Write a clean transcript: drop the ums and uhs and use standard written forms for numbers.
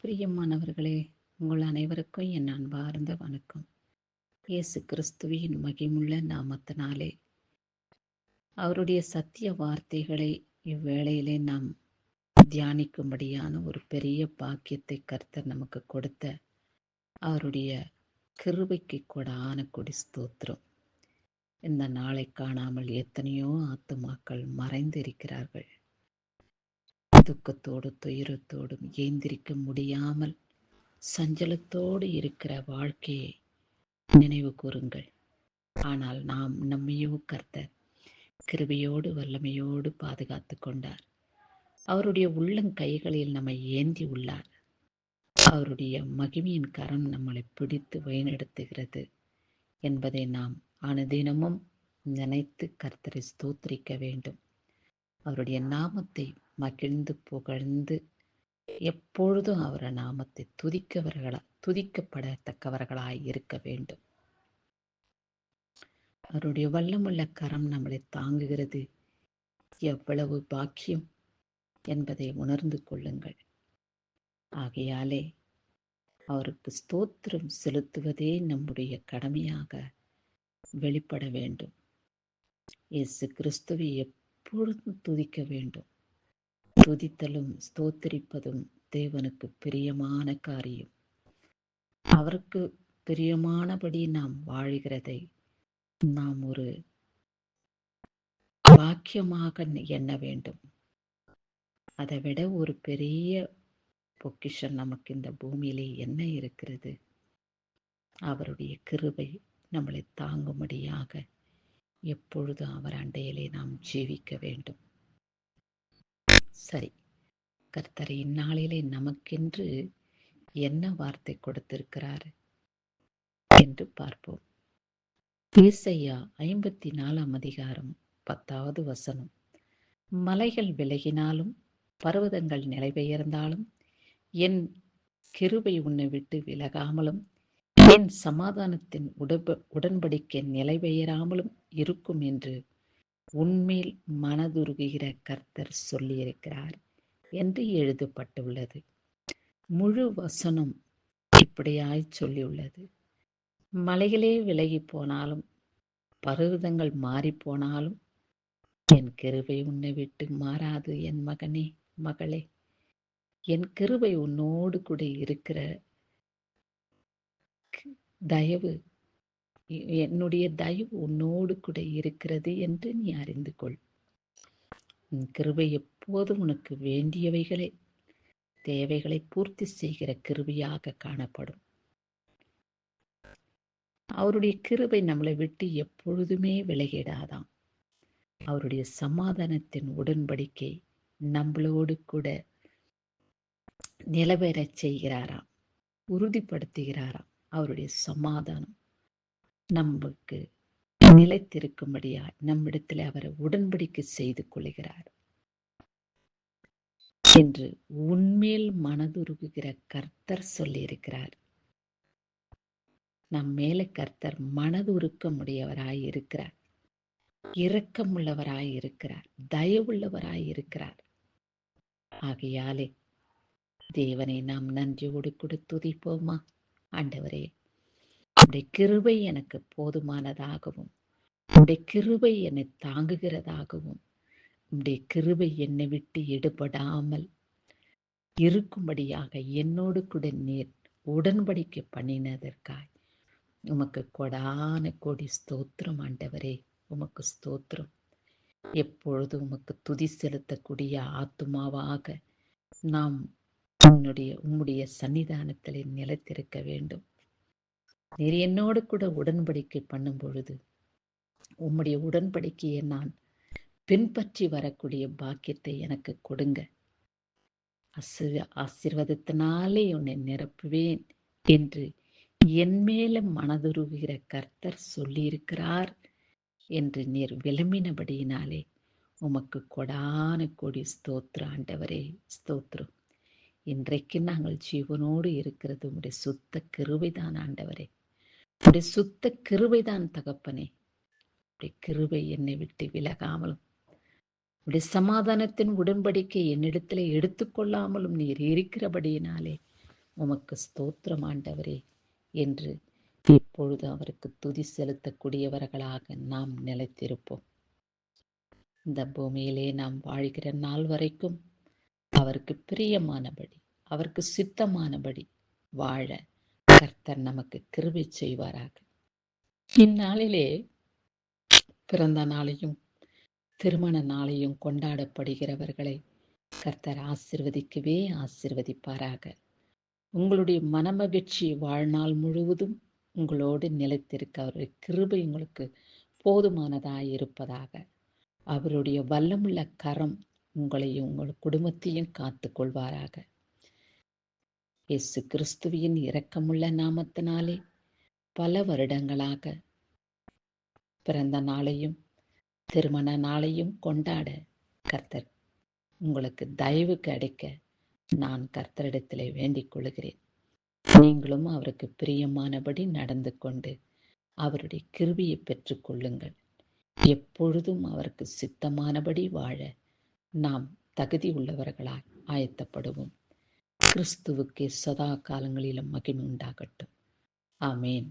பிரியமானவர்களே, உங்கள் அனைவருக்கும் என் அன்பார்ந்த வணக்கம். இயேசு கிறிஸ்துவின் மகிமுள்ள நாமத்தினாலே அவருடைய சத்திய வார்த்தைகளை இவ்வேளையிலே நாம் தியானிக்கும்படியான ஒரு பெரிய பாக்கியத்தை கர்த்தர் நமக்கு கொடுத்த அவருடைய கிருபைக்கு கொடான கொடி ஸ்தோத்திரம். இந்த நாளை காணாமல் எத்தனையோ ஆத்துமாக்கள் மறைந்திருக்கிறார்கள். துக்கத்தோடு துயரத்தோடும் ஏந்திரிக்க முடியாமல் சஞ்சலத்தோடு இருக்கிற வாழ்க்கையை நினைவு கூறுங்கள். ஆனால் நம்மையோ கர்த்தர் கிருபையோடு வல்லமையோடு பாதுகாத்து கொண்டார். அவருடைய உள்ளங்கைகளில் நம்மை ஏந்தி உள்ளார். அவருடைய மகிமையின் கரம் நம்மளை பிடித்து வழிநடத்துகிறது என்பதை நாம் அனுதினமும் நினைத்து கர்த்தரை ஸ்தோத்திரிக்க வேண்டும். அவருடைய நாமத்தை மகிழ்ந்து புகழ்ந்து எப்பொழுதும் அவர் நாமத்தை துதிக்கப்படத்தக்கவர்களாய் இருக்க வேண்டும். அவருடைய வல்லமுள்ள கரம் நம்மளை தாங்குகிறது. எவ்வளவு பாக்கியம் என்பதை உணர்ந்து கொள்ளுங்கள். ஆகையாலே அவருக்கு ஸ்தோத்திரம் செலுத்துவதே நம்முடைய கடமையாக வெளிப்பட வேண்டும். இயேசு கிறிஸ்துவை எப்பொழுதும் துதிக்க வேண்டும். துதித்தலும் ஸ்தோத்திரிப்பதும் தேவனுக்கு பிரியமான காரியம். அவருக்கு பிரியமானபடி நாம் வாழ்கிறதை நாம் ஒரு பாக்கியமாக எண்ண வேண்டும். அதை விட ஒரு பெரிய பொக்கிஷம் நமக்கு இந்த பூமியிலே என்ன இருக்கிறது? அவருடைய கிருபை நம்மளை தாங்கும்படியாக எப்பொழுதும் அவர் அண்டையிலே நாம் ஜீவிக்க வேண்டும். சரி, கர்த்தர் இந்நாளிலே நமக்கென்று என்ன வார்த்தை கொடுத்திருக்கிறார் என்று பார்ப்போம். ஏசாயா 54 அதிகாரம் 10வது வசனம். மலைகள் விலகினாலும் பர்வதங்கள் நிலைபெயர்ந்தாலும் என் கிருபை உன்னை விட்டு விலகாமலும் என் சமாதானத்தின் உடன்படிக்கை நிலைபெயராமலும் இருக்கும் என்று உன்மேல் மனதுருகுகிற கர்த்தர் சொல்லியிருக்கிறார் என்று எழுதப்பட்டுள்ளது. முழு வசனம் இப்படியாய் சொல்லியுள்ளது. மலைகளே விலகி போனாலும் பர்வதங்கள் மாறி போனாலும் என் கிருபை உன்னை விட்டு மாறாது. என் மகனே, மகளே, என் கிருபை உன்னோடு கூட இருக்கிற தயவு, என்னுடைய தயவு உன்னோடு கூட இருக்கிறது என்று நீ அறிந்து கொள். உன் கிருபை எப்போதும் உனக்கு வேண்டியவைகளை தேவைகளை பூர்த்தி செய்கிற கிருபையாக காணப்படும். அவருடைய கிருபை நம்மளை விட்டு எப்பொழுதுமே விலகிடாதாம். அவருடைய சமாதானத்தின் உடன்படிக்கை நம்மளோடு கூட நிலவரச் செய்கிறாராம், உறுதிப்படுத்துகிறாராம். அவருடைய சமாதானம் நமக்கு நிலைத்திருக்கும்படியா நம்மிடத்தில் அவரை உடன்படிக்கை செய்து கொள்கிறார் என்று உன்மேல் மனதுருகுகிற கர்த்தர் சொல்லியிருக்கிறார். நம் மேல கர்த்தர் மனதுருக்கமுடையவராய் இருக்கிறார், இரக்கமுள்ளவராய் இருக்கிறார், தயவுள்ளவராய் இருக்கிறார். ஆகையாலே தேவனை நாம் நன்றியோடு கூட துதிப்போமா? ஆண்டவரே, உடைய கிருபை எனக்கு போதுமானதாகவும் உடைய கிருபை என்னை தாங்குகிறதாகவும் உடைய கிருபை என்னை விட்டு எடுபடாமல் இருக்கும்படியாக என்னோடு கூட நீர் உடன்படிக்கை பண்ணினதற்காய் உமக்கு கொடான கோடி ஸ்தோத்திரம். ஆண்டவரே, உமக்கு ஸ்தோத்திரம். எப்பொழுது உமக்கு துதி செலுத்தக்கூடிய ஆத்துமாவாக நாம் உம்முடைய சன்னிதானத்திலே நிலைத்திருக்க வேண்டும். நீர் என்னோடு கூட உடன்படிக்கை பண்ணும் பொழுது உம்முடைய உடன்படிக்கையை நான் பின்பற்றி வரக்கூடிய பாக்கியத்தை எனக்கு கொடுங்க. ஆசீர்வாதத்தினாலே உன்னை நிரப்புவேன் என்று என் மேல மனதுருகிற கர்த்தர் சொல்லியிருக்கிறார் என்று நீர் விளம்பினபடியினாலே உமக்கு கொடான கொடி ஸ்தோத்திரம். ஆண்டவரே, ஸ்தோத்திரம். இன்றைக்கு நாங்கள் ஜீவனோடு இருக்கிறது உடைய சுத்த கிருபைதான். ஆண்டவரே, உடைய சுத்த கிருபைதான் தகப்பனே. உடைய கிருபை என்னை விட்டு விலகாமலும் உடைய சமாதானத்தின் உடன்படிக்கை என்னிடத்தில் எடுத்துக்கொள்ளாமலும் நீர் இருக்கிறபடியினாலே உமக்கு ஸ்தோத்திரம் ஆண்டவரே என்று இப்பொழுது அவருக்கு துதி செலுத்தக்கூடியவர்களாக நாம் நிலைத்திருப்போம். இந்த பூமியிலே நாம் வாழ்கிற நாள் வரைக்கும் அவருக்கு பிரியமானபடி, அவருக்கு சித்தமானபடி வாழ கர்த்தர் நமக்கு கிருபை செய்வாராக. இந்நாளிலே பிறந்த நாளையும் திருமண நாளையும் கொண்டாடப்படுகிறவர்களை கர்த்தர் ஆசீர்வதிக்கவே ஆசீர்வதிப்பாராக. உங்களுடைய மனமகிழ்ச்சி வாழ்நாள் முழுவதும் உங்களோடு நிலைத்திருக்க அவருடைய கிருபை உங்களுக்கு போதுமானதாய் இருப்பதாக. அவருடைய வல்லமுள்ள கரம் உங்களையும் உங்கள் குடும்பத்தையும் காத்துக் கொள்வாராக. இயேசு கிறிஸ்துவின் இரக்கமுள்ள நாமத்தினாலே பல வருடங்களாக பிறந்த நாளையும் திருமண நாளையும் கொண்டாட கர்த்தர் உங்களுக்கு தயவு கிடைக்க நான் கர்த்தரிடத்திலே வேண்டிக் கொள்கிறேன். நீங்களும் அவருக்கு பிரியமானபடி நடந்து கொண்டு அவருடைய கிருபையை பெற்றுக் கொள்ளுங்கள். எப்பொழுதும் அவருக்கு சித்தமானபடி வாழ நாம் தகுதி உள்ளவர்களாய் ஆயத்தப்படுவோம். கிறிஸ்துவுக்கே சதா காலங்களிலும் மகிமை உண்டாகட்டும். ஆமேன்.